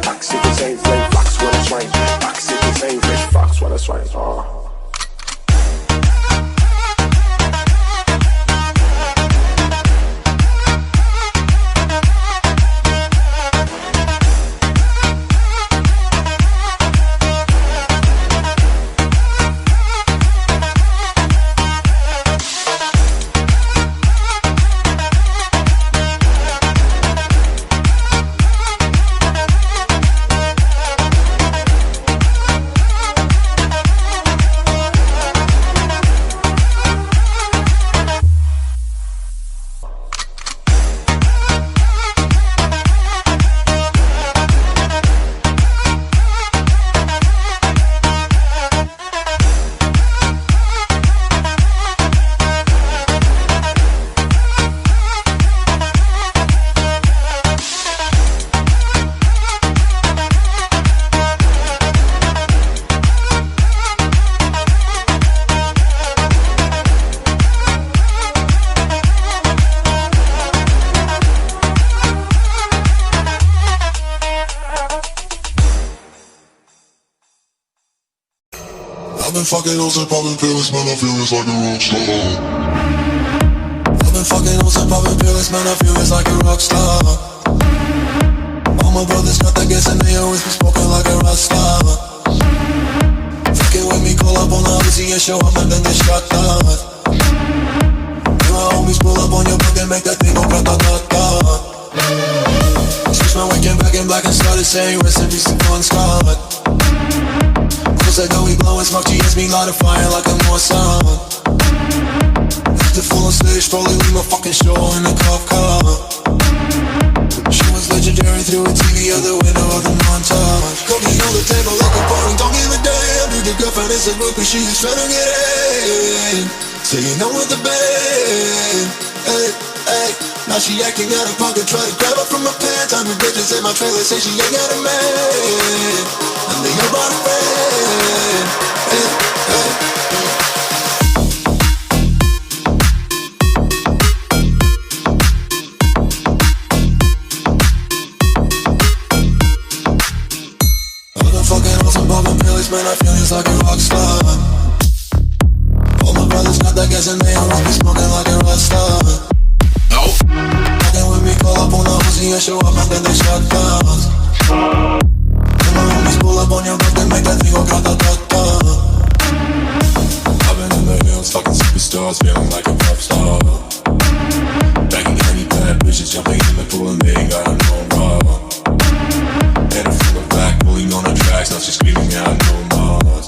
Fox is the same flame, fox when it's rain. Fox is the same flame, fox when it's rain. I've been fucking hoes and popping pills, man, I feel it's like a rock star. I've been fucking hoes and popping pills, man, I feel it's like a rock star. All my brothers got that gas and they always be smoking like a rock star. Fucking with me, call up on the Uzi and show up and then they shot down. And my homies pull up on your block and make that thing go grata-ta-ta. Switch my weekend back in black and started saying rest in peace to Bon Scott. I know we blowin' smoke, GS me light a fire like a Mossad. After full on stage, probably leave my fucking show in a cop car. She was legendary through a TV out the window of the montage. Cookie on the table like a party, don't give a damn. Dude, your girlfriend is a groupie, she is tryna get in. So you know with the band, hey, hey. Now she acting out of pocket, try to grab her from my pants. I'm in bitches in my trailer, say she ain't got a man. And they all brought a friend, hey, hey. I've been fucking on some poppin' pills, man, I feel it's like a rock star. All my brothers got that gas and they always be smoking like a rock star. Fucking with me, call up on the Uzi and show up and then they shot down. And my homies pull up on your block and make that thing go grata-ta-ta. I've been in the hills, fucking superstars, feeling like a pop star. Banging any bad bitches, jumping in the pool and they ain't got no problem. Hit her from the back, pulling on the tracks, now she's screaming out no more.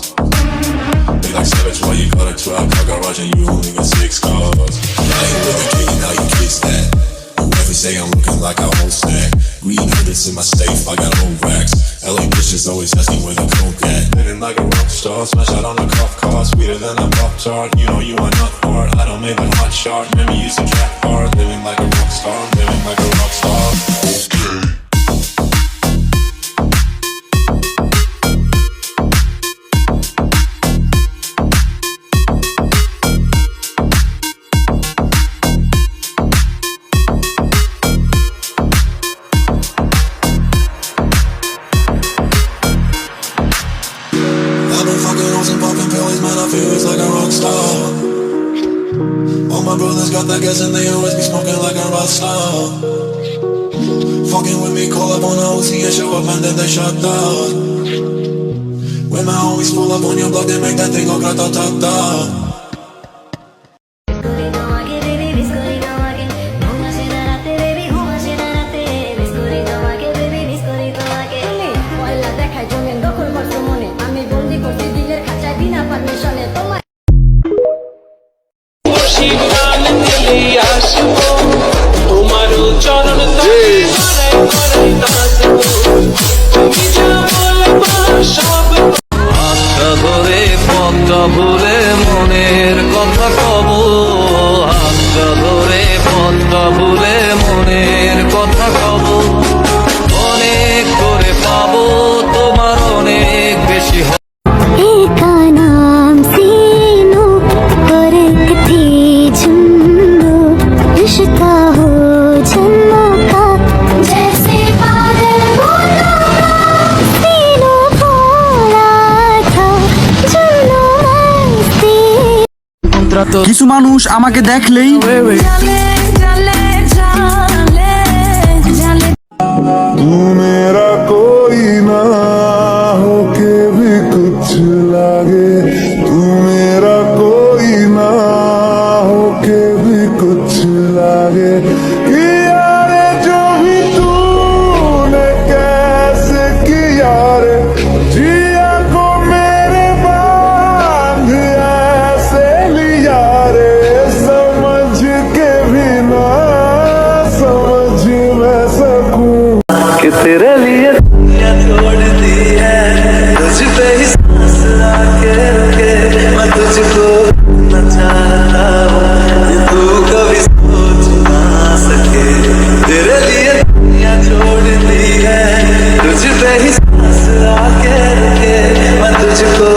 They like savage, why you got a 12-car garage and you only got 6 cars? I ain't with a kid, now you kiss that. Whoever say I'm looking like a whole stack. Green hundreds in my safe, I got old racks. LA bitches always asking where the coke at. Living like a rock star, smash out on the cop car. Sweeter than a Pop-Tart, you know you are not hard. I don't make a hot shot, never use a track hard. Living like a rock star, living like a rock star. Okay. Got that gas and they always be smoking like a rock star. Fucking with me, call up on the Uzi and show up and then they shut down. When my homies pull up on your block, they make that thing go grata-ta-ta. ভুলে মনে তোরা তো কিছু মানুষ আমাকে দেখলেই तू मेरा कोई ना हो के भी कुछ लागे, तू मेरा कोई ना हो के भी कुछ लागे कि यार जो भी तूने कैसे किया रे, जिया को मेरे बांध ऐसे लिया रे, समझ के भी ना समझ मैं सकूं कि तेरे लिए दुनिया छोड़ दी है, तुझ पे ही सांस आके रुके, मैं तुझको न चाहता हूँ कि तू कभी सोच ना सके। तेरे लिए दुनिया छोड़ दी है, तुझ पे ही सांस आके रुके, मैं तुझको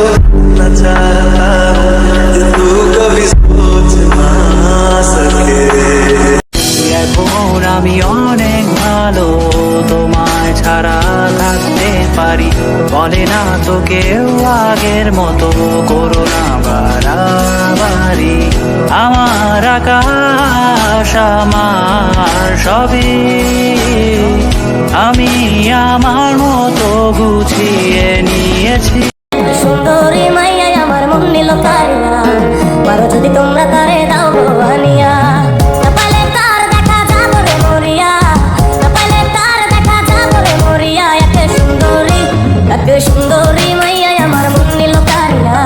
न चाहता हूँ कि तू कभी सोच ना सके। এখন আমি অনেক ভালো, তোমায় ছাড়া থাকতে পারি, বলে না তো কেউ আগের মতো করো না বাড়াবাড়ি। আমার আকাশ আমার সবই, আমি আমার মতো গুছিয়ে নিয়েছি। সুন্দরী মাইয়াই আমার মন নিল কারিয়া, পারো যদি তোমরা তারে দাও বানিয়া, না পাইলে তার দেখা যাবো রে মরিয়া, না পাইলে তার দেখা যাবো রে মরিয়া। এত সুন্দরী মাইয়াই আমার মন নিল কারিয়া।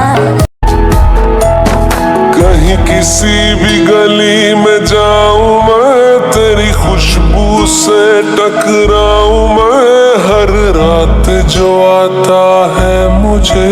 कहीं किसी भी गली में जाऊं मैं, तेरी खुशबू से टकराऊं मैं, हर रात जो आता है मुझे